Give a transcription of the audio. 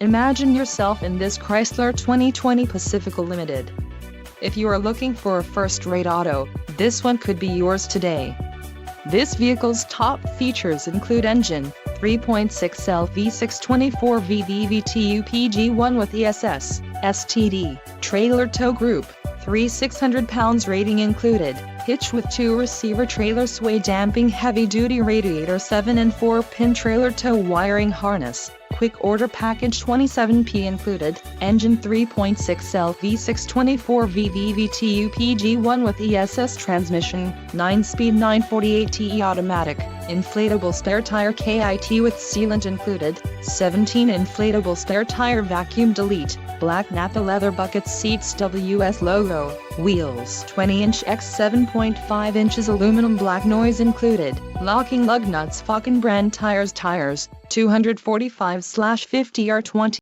Imagine yourself in this Chrysler 2020 Pacifica Limited. If you are looking for a first-rate auto, this one could be yours today. This vehicle's top features include engine, 3.6L V6 24V VVTU PG1 with ESS, STD, trailer tow group, 600 pounds rating included, hitch with 2 receiver trailer sway damping heavy-duty radiator 7 and 4-pin trailer tow wiring harness, quick order package 27P included, engine 3.6L V6 24V VVTU PG1 with ESS transmission, 9-speed 948TE automatic, inflatable spare tire KIT with sealant included, 17 inflatable spare tire vacuum delete, black Napa leather bucket seats WS logo, wheels 20-inch x 7.5 inches aluminum black noise included, locking lug nuts Falcon brand tires 245/50 R20